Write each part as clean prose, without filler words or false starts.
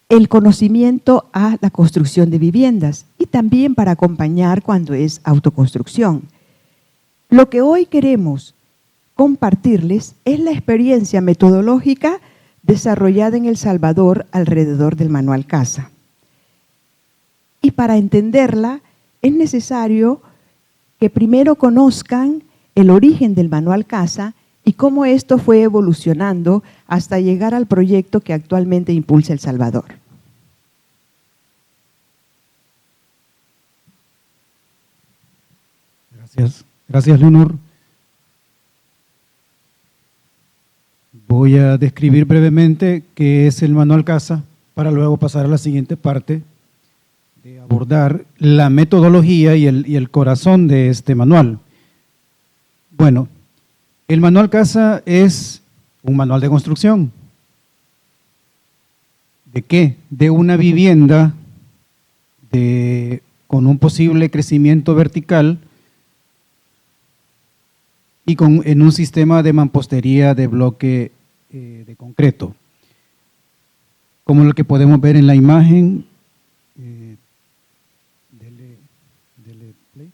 el conocimiento a la construcción de viviendas y también para acompañar cuando es autoconstrucción. Lo que hoy queremos compartirles es la experiencia metodológica desarrollada en El Salvador alrededor del Manual Casa. Y para entenderla es necesario que primero conozcan el origen del Manual Casa y cómo esto fue evolucionando hasta llegar al proyecto que actualmente impulsa El Salvador. Gracias, Leonor. Voy a describir brevemente qué es el Manual Casa para luego pasar a la siguiente parte de abordar la metodología y el corazón de este manual. Bueno, el Manual Casa es un manual de construcción. ¿De qué? De una vivienda con un posible crecimiento vertical y en un sistema de mampostería de bloque de concreto. Como lo que podemos ver en la imagen. Dele play.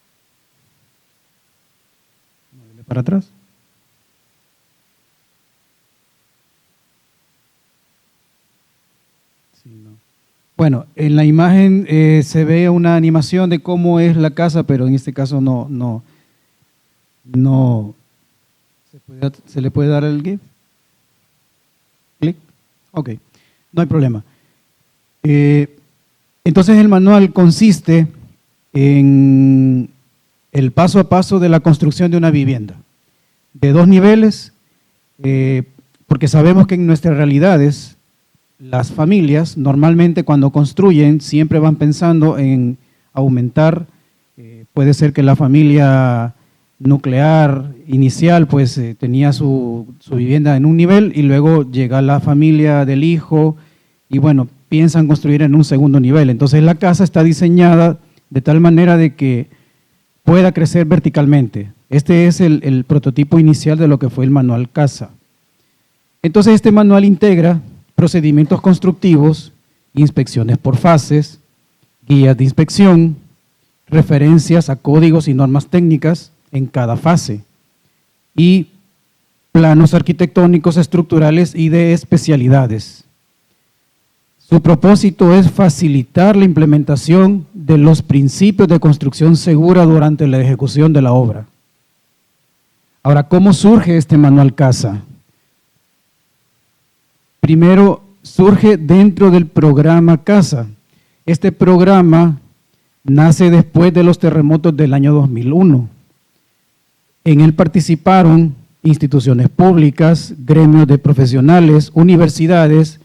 No, dele para atrás. Sí, no. Bueno, en la imagen se ve una animación de cómo es la casa, pero en este caso no se le puede dar el GIF. ¿Clic? Ok, no hay problema. Entonces el manual consiste en el paso a paso de la construcción de una vivienda, de 2 niveles, porque sabemos que en nuestras realidades las familias normalmente cuando construyen siempre van pensando en aumentar, puede ser que la familia nuclear inicial pues tenía su vivienda en un nivel y luego llega la familia del hijo y bueno, piensan construir en un segundo nivel. Entonces la casa está diseñada de tal manera de que pueda crecer verticalmente. Este es el prototipo inicial de lo que fue el Manual Casa. Entonces este manual integra procedimientos constructivos, inspecciones por fases, guías de inspección, referencias a códigos y normas técnicas en cada fase y planos arquitectónicos, estructurales y de especialidades. Su propósito es facilitar la implementación de los principios de construcción segura durante la ejecución de la obra. Ahora, ¿cómo surge este Manual Casa? Primero, surge dentro del programa Casa. Este programa nace después de los terremotos del año 2001. En él participaron instituciones públicas, gremios de profesionales, universidades,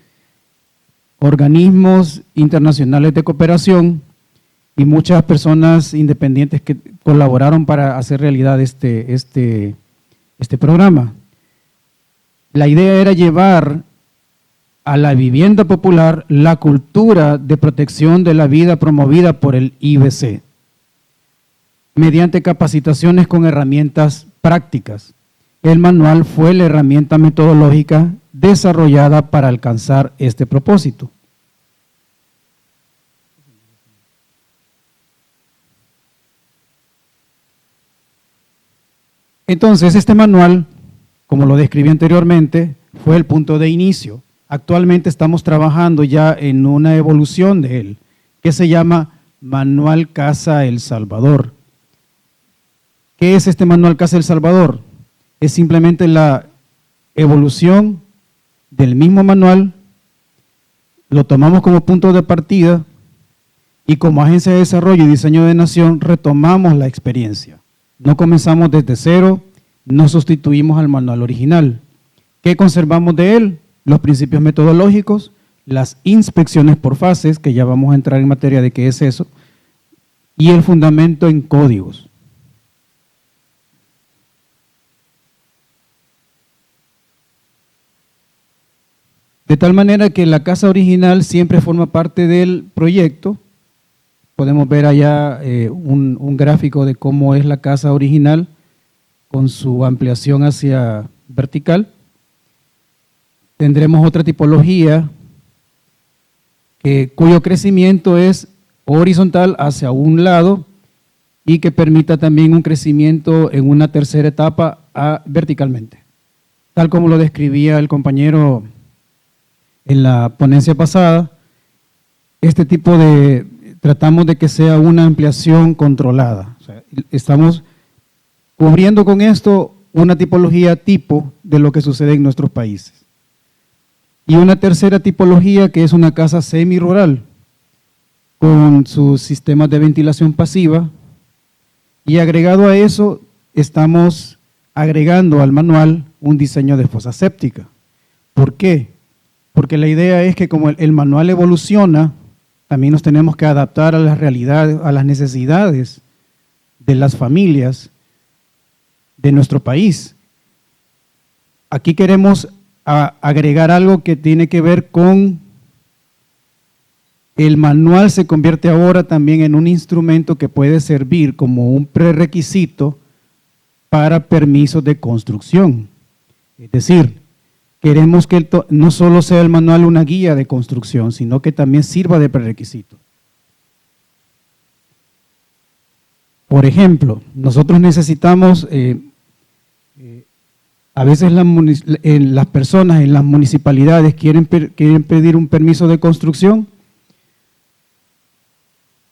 organismos internacionales de cooperación y muchas personas independientes que colaboraron para hacer realidad este programa. La idea era llevar a la vivienda popular la cultura de protección de la vida promovida por el IBC, mediante capacitaciones con herramientas prácticas. El manual fue la herramienta metodológica desarrollada para alcanzar este propósito. Entonces, este manual, como lo describí anteriormente, fue el punto de inicio. Actualmente estamos trabajando ya en una evolución de él, que se llama Manual Casa El Salvador. ¿Qué es este Manual Casa El Salvador? Es simplemente la evolución del mismo manual, lo tomamos como punto de partida y como Agencia de Desarrollo y Diseño de Nación retomamos la experiencia. No comenzamos desde cero, no sustituimos al manual original. ¿Qué conservamos de él? Los principios metodológicos, las inspecciones por fases, que ya vamos a entrar en materia de qué es eso, y el fundamento en códigos. De tal manera que la casa original siempre forma parte del proyecto. Podemos ver allá un gráfico de cómo es la casa original con su ampliación hacia vertical. Tendremos otra tipología cuyo crecimiento es horizontal hacia un lado y que permita también un crecimiento en una tercera etapa verticalmente, tal como lo describía el compañero en la ponencia pasada. Este tipo tratamos de que sea una ampliación controlada. O sea, estamos cubriendo con esto una tipología tipo de lo que sucede en nuestros países. Y una tercera tipología que es una casa semi-rural, con sus sistemas de ventilación pasiva, y agregado a eso estamos agregando al manual un diseño de fosa séptica. ¿Por qué? Porque la idea es que como el manual evoluciona, también nos tenemos que adaptar a las realidades, a las necesidades de las familias de nuestro país. Aquí queremos agregar algo que tiene que ver con el manual. Se convierte ahora también en un instrumento que puede servir como un prerequisito para permisos de construcción. Es decir, queremos que no solo sea el manual una guía de construcción, sino que también sirva de prerequisito. Por ejemplo, nosotros necesitamos, a veces las personas en las municipalidades quieren pedir un permiso de construcción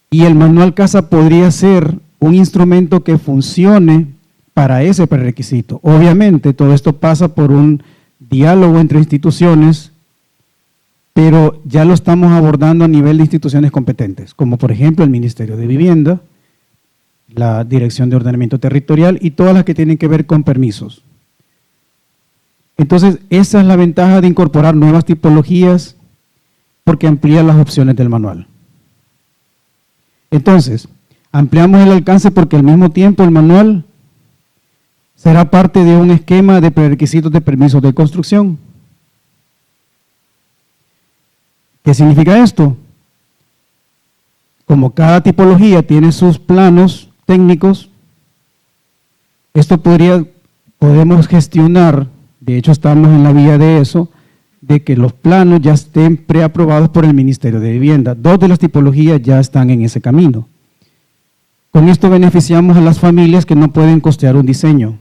y el manual casa podría ser un instrumento que funcione para ese prerequisito. Obviamente, todo esto pasa por un diálogo entre instituciones, pero ya lo estamos abordando a nivel de instituciones competentes, como por ejemplo el Ministerio de Vivienda, la Dirección de Ordenamiento Territorial y todas las que tienen que ver con permisos. Entonces, esa es la ventaja de incorporar nuevas tipologías, porque amplía las opciones del manual. Entonces, ampliamos el alcance porque al mismo tiempo el manual será parte de un esquema de prerequisitos de permisos de construcción. ¿Qué significa esto? Como cada tipología tiene sus planos técnicos, esto podemos gestionar, de hecho estamos en la vía de eso, de que los planos ya estén preaprobados por el Ministerio de Vivienda. 2 de las tipologías ya están en ese camino. Con esto beneficiamos a las familias que no pueden costear un diseño.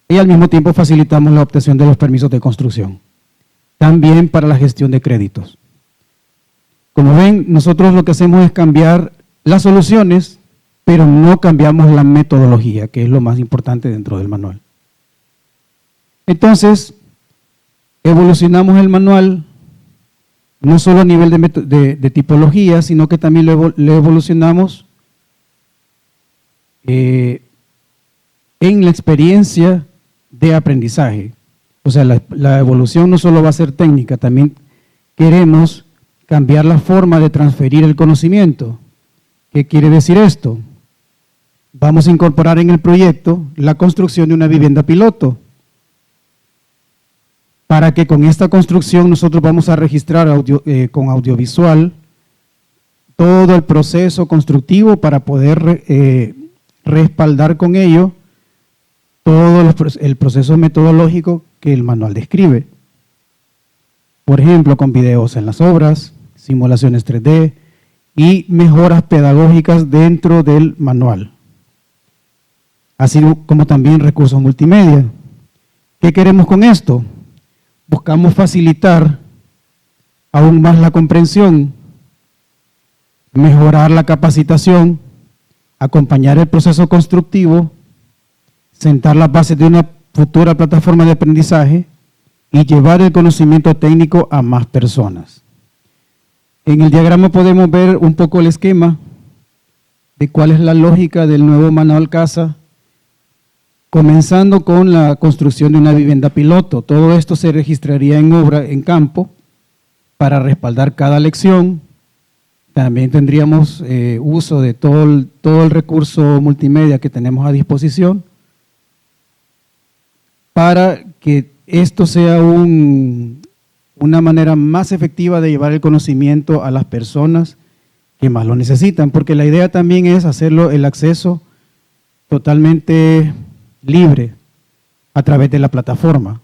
Y al mismo tiempo facilitamos la obtención de los permisos de construcción. También para la gestión de créditos. Como ven, nosotros lo que hacemos es cambiar las soluciones, pero no cambiamos la metodología, que es lo más importante dentro del manual. Entonces, evolucionamos el manual, no solo a nivel de tipología, sino que también lo evolucionamos en la experiencia de aprendizaje. O sea, la evolución no solo va a ser técnica, también queremos cambiar la forma de transferir el conocimiento. ¿Qué quiere decir esto? Vamos a incorporar en el proyecto la construcción de una vivienda piloto, para que con esta construcción nosotros vamos a registrar con audiovisual todo el proceso constructivo para poder respaldar con ello todo el proceso metodológico que el manual describe. Por ejemplo, con videos en las obras, simulaciones 3D y mejoras pedagógicas dentro del manual, así como también recursos multimedia. ¿Qué queremos con esto? Buscamos facilitar aún más la comprensión, mejorar la capacitación, acompañar el proceso constructivo, sentar las bases de una futura plataforma de aprendizaje y llevar el conocimiento técnico a más personas. En el diagrama podemos ver un poco el esquema de cuál es la lógica del nuevo manual casa, comenzando con la construcción de una vivienda piloto. Todo esto se registraría en obra, en campo, para respaldar cada lección. También tendríamos uso de todo el recurso multimedia que tenemos a disposición para que esto sea una manera más efectiva de llevar el conocimiento a las personas que más lo necesitan, porque la idea también es hacerlo el acceso totalmente libre a través de la plataforma.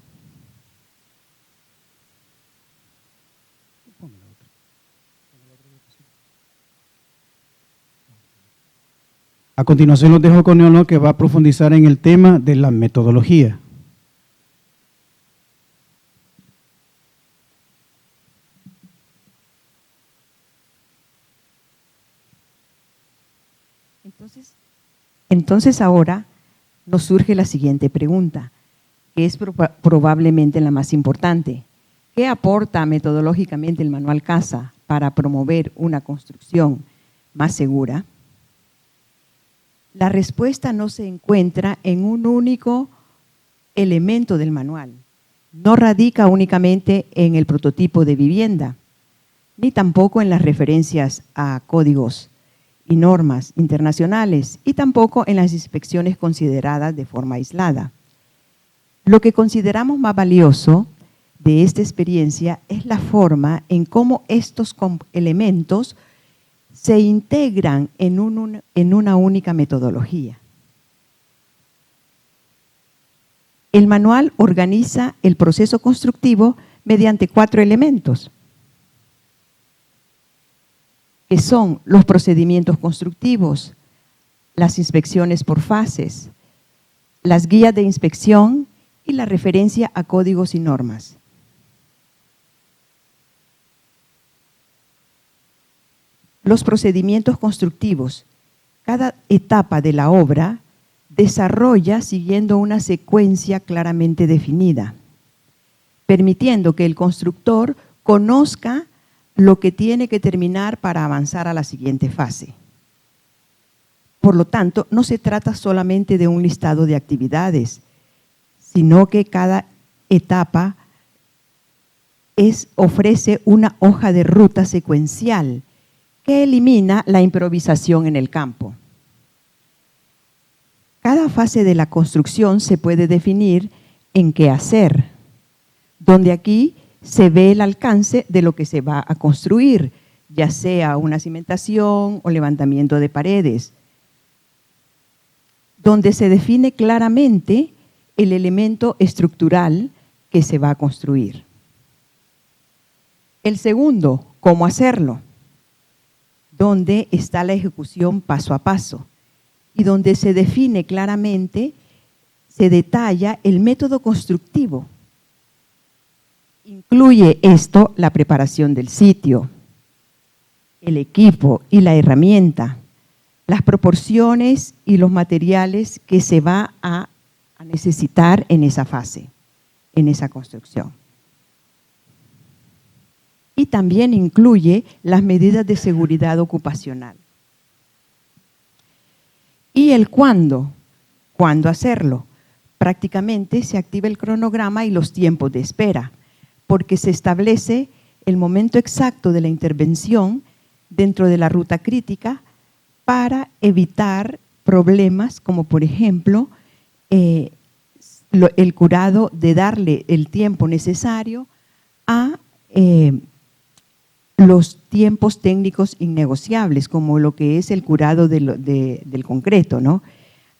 A continuación los dejo con Leonor, que va a profundizar en el tema de la metodología. Entonces ahora nos surge la siguiente pregunta, que es probablemente la más importante. ¿Qué aporta metodológicamente el Manual CASA para promover una construcción más segura? La respuesta no se encuentra en un único elemento del manual. No radica únicamente en el prototipo de vivienda, ni tampoco en las referencias a códigos y normas internacionales, y tampoco en las inspecciones consideradas de forma aislada. Lo que consideramos más valioso de esta experiencia es la forma en cómo estos elementos se integran en una única metodología. El manual organiza el proceso constructivo mediante 4 elementos, que son los procedimientos constructivos, las inspecciones por fases, las guías de inspección y la referencia a códigos y normas. Los procedimientos constructivos. Cada etapa de la obra desarrolla siguiendo una secuencia claramente definida, permitiendo que el constructor conozca lo que tiene que terminar para avanzar a la siguiente fase. Por lo tanto, no se trata solamente de un listado de actividades, sino que cada etapa ofrece una hoja de ruta secuencial que elimina la improvisación en el campo. Cada fase de la construcción se puede definir en qué hacer, donde aquí se ve el alcance de lo que se va a construir, ya sea una cimentación o levantamiento de paredes, donde se define claramente el elemento estructural que se va a construir. El segundo, cómo hacerlo, donde está la ejecución paso a paso y donde se define claramente, se detalla el método constructivo. Incluye esto la preparación del sitio, el equipo y la herramienta, las proporciones y los materiales que se va a necesitar en esa fase, en esa construcción. Y también incluye las medidas de seguridad ocupacional. Y el cuándo hacerlo. Prácticamente se activa el cronograma y los tiempos de espera, porque se establece el momento exacto de la intervención dentro de la ruta crítica para evitar problemas como, por ejemplo, el curado de darle el tiempo necesario a los tiempos técnicos innegociables, como lo que es el curado del concreto, ¿no?,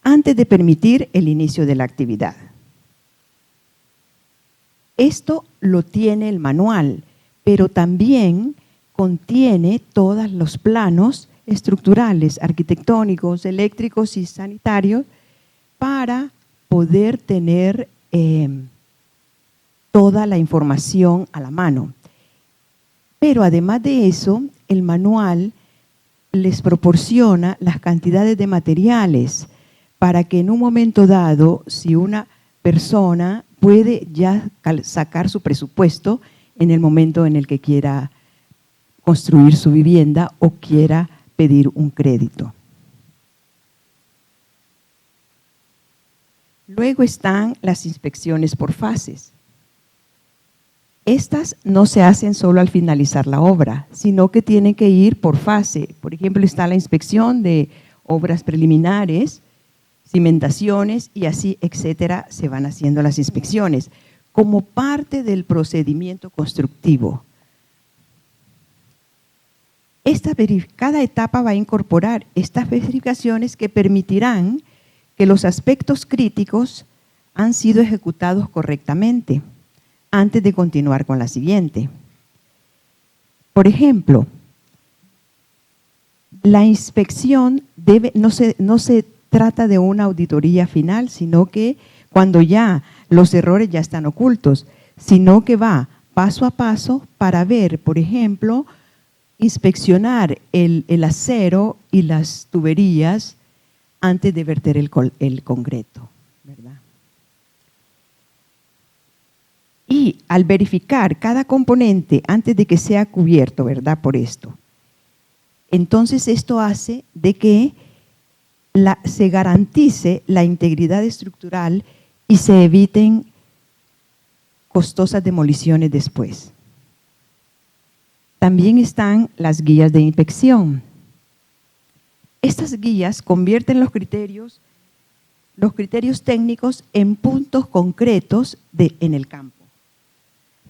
antes de permitir el inicio de la actividad. Esto lo tiene el manual, pero también contiene todos los planos estructurales, arquitectónicos, eléctricos y sanitarios para poder tener toda la información a la mano. Pero además de eso, el manual les proporciona las cantidades de materiales para que en un momento dado, si una persona puede ya sacar su presupuesto en el momento en el que quiera construir su vivienda o quiera pedir un crédito. Luego están las inspecciones por fases. Estas no se hacen solo al finalizar la obra, sino que tienen que ir por fase. Por ejemplo, está la inspección de obras preliminares, cimentaciones y así, etcétera, se van haciendo las inspecciones como parte del procedimiento constructivo. Cada etapa va a incorporar estas verificaciones que permitirán que los aspectos críticos han sido ejecutados correctamente antes de continuar con la siguiente. Por ejemplo, la inspección no se trata de una auditoría final, sino que cuando ya los errores ya están ocultos, sino que va paso a paso para ver, por ejemplo, inspeccionar el acero y las tuberías antes de verter el concreto, ¿verdad? Y al verificar cada componente antes de que sea cubierto, ¿verdad? Por esto. Entonces esto hace de que se garantice la integridad estructural y se eviten costosas demoliciones después. También están las guías de inspección. Estas guías convierten los criterios técnicos en puntos concretos en el campo,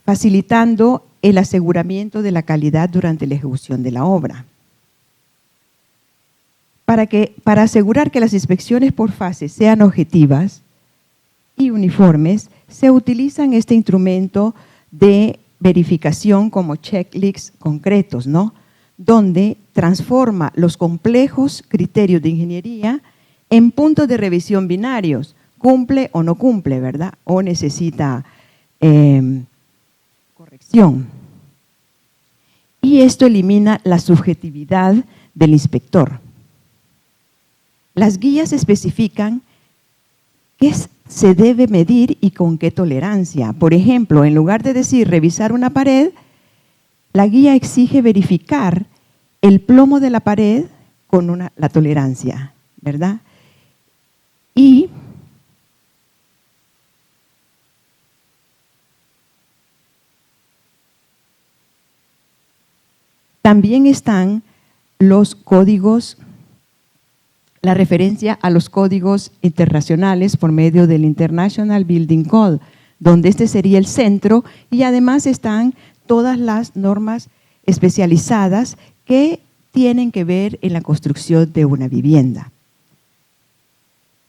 facilitando el aseguramiento de la calidad durante la ejecución de la obra. Para asegurar que las inspecciones por fase sean objetivas y uniformes, se utilizan este instrumento de verificación como checklists concretos, ¿no? Donde transforma los complejos criterios de ingeniería en puntos de revisión binarios, cumple o no cumple, ¿verdad? O necesita corrección. Y esto elimina la subjetividad del inspector. Las guías especifican qué se debe medir y con qué tolerancia. Por ejemplo, en lugar de decir revisar una pared, la guía exige verificar el plomo de la pared con la tolerancia, ¿verdad? Y también están los códigos, la referencia a los códigos internacionales por medio del International Building Code, donde este sería el centro, y además están todas las normas especializadas que tienen que ver en la construcción de una vivienda.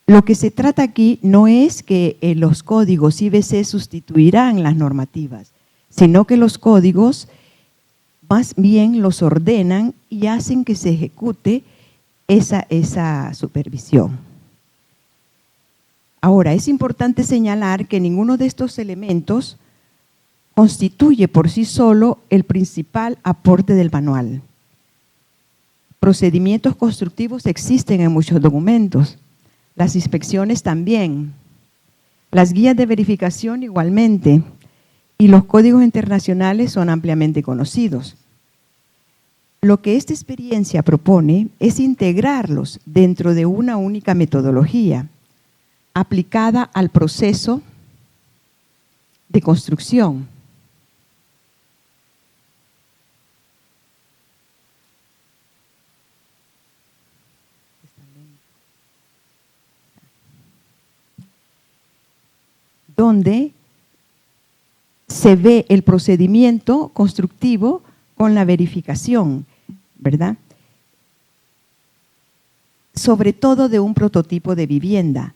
Lo que se trata aquí no es que los códigos IBC sustituirán las normativas, sino que los códigos más bien los ordenan y hacen que se ejecute esa supervisión. Ahora, es importante señalar que ninguno de estos elementos constituye por sí solo el principal aporte del manual. Procedimientos constructivos existen en muchos documentos, las inspecciones también, las guías de verificación igualmente, y los códigos internacionales son ampliamente conocidos. Lo que esta experiencia propone es integrarlos dentro de una única metodología aplicada al proceso de construcción. Donde se ve el procedimiento constructivo con la verificación, ¿verdad? Sobre todo de un prototipo de vivienda,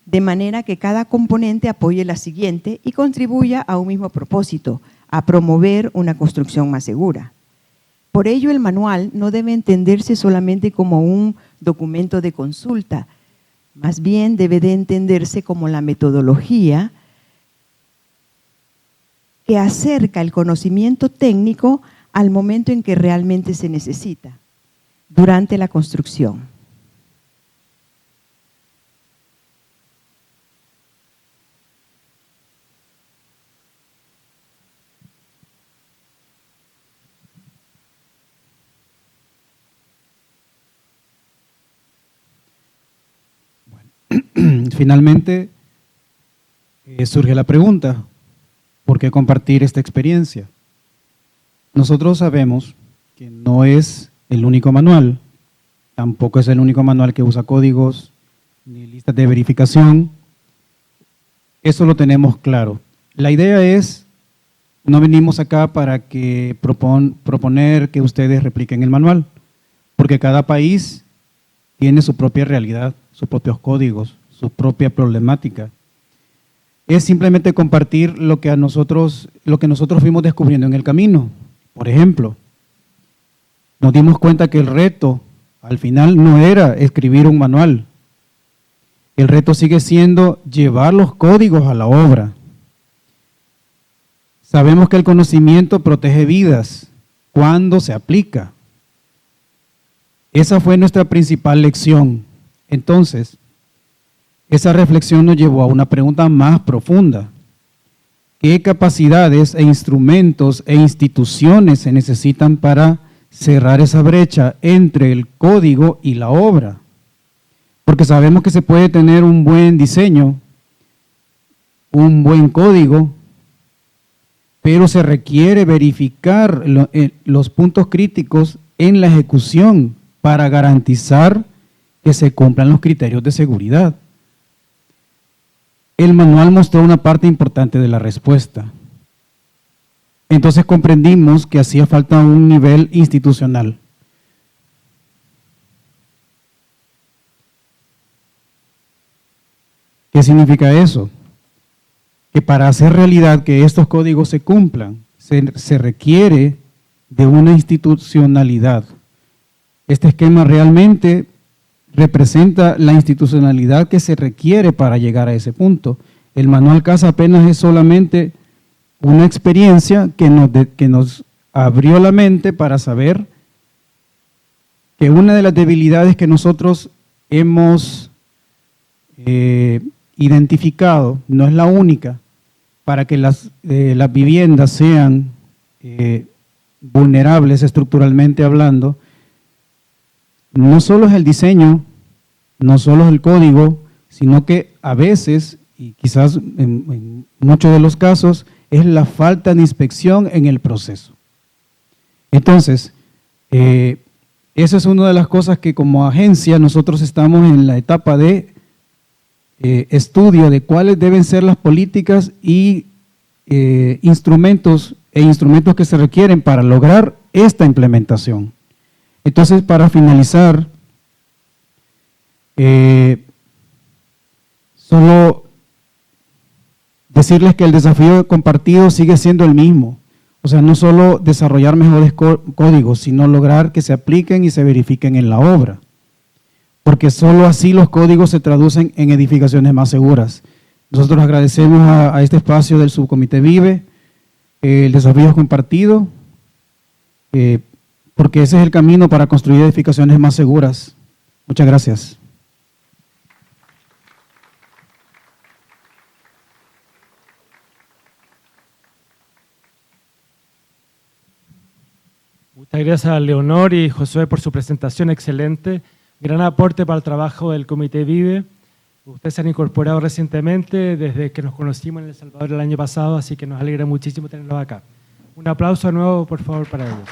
de manera que cada componente apoye la siguiente y contribuya a un mismo propósito, a promover una construcción más segura. Por ello, el manual no debe entenderse solamente como un documento de consulta, más bien debe de entenderse como la metodología que acerca el conocimiento técnico al momento en que realmente se necesita, durante la construcción. Bueno, finalmente surge la pregunta, ¿por qué compartir esta experiencia? Nosotros sabemos que no es el único manual, tampoco es el único manual que usa códigos ni listas de verificación. Eso lo tenemos claro. La idea es, no venimos acá para que proponer que ustedes repliquen el manual, porque cada país tiene su propia realidad, sus propios códigos, su propia problemática. Es simplemente compartir lo que nosotros fuimos descubriendo en el camino. Por ejemplo, nos dimos cuenta que el reto Al final no era escribir un manual. El reto sigue siendo llevar los códigos a la obra. Sabemos que el conocimiento protege vidas cuando se aplica. Esa fue nuestra principal lección. Entonces, esa reflexión nos llevó a una pregunta más profunda. ¿Qué capacidades e instrumentos e instituciones se necesitan para cerrar esa brecha entre el código y la obra? Porque sabemos que se puede tener un buen diseño, un buen código, pero se requiere verificar los puntos críticos en la ejecución para garantizar que se cumplan los criterios de seguridad. El manual mostró una parte importante de la respuesta. Entonces comprendimos que hacía falta un nivel institucional. ¿Qué significa eso? Que para hacer realidad que estos códigos se cumplan, se requiere de una institucionalidad. Este esquema realmente representa la institucionalidad que se requiere para llegar a ese punto. El manual CASA apenas es solamente una experiencia que nos abrió la mente para saber que una de las debilidades que nosotros hemos identificado, no es la única, para que las viviendas sean vulnerables estructuralmente hablando, no solo es el diseño, no solo es el código, sino que a veces, y quizás en muchos de los casos, es la falta de inspección en el proceso. Entonces, esa es una de las cosas que como agencia nosotros estamos en la etapa de estudio de cuáles deben ser las políticas y instrumentos que se requieren para lograr esta implementación. Entonces, para finalizar, solo decirles que el desafío compartido sigue siendo el mismo. O sea, no solo desarrollar mejores códigos, sino lograr que se apliquen y se verifiquen en la obra. Porque solo así los códigos se traducen en edificaciones más seguras. Nosotros agradecemos a este espacio del Subcomité Vive, el desafío es compartido, porque ese es el camino para construir edificaciones más seguras. Muchas gracias. Muchas gracias a Leonor y Josué por su presentación excelente. Gran aporte para el trabajo del Comité Vive. Ustedes se han incorporado recientemente desde que nos conocimos en El Salvador el año pasado, así que nos alegra muchísimo tenerlos acá. Un aplauso de nuevo, por favor, para ellos.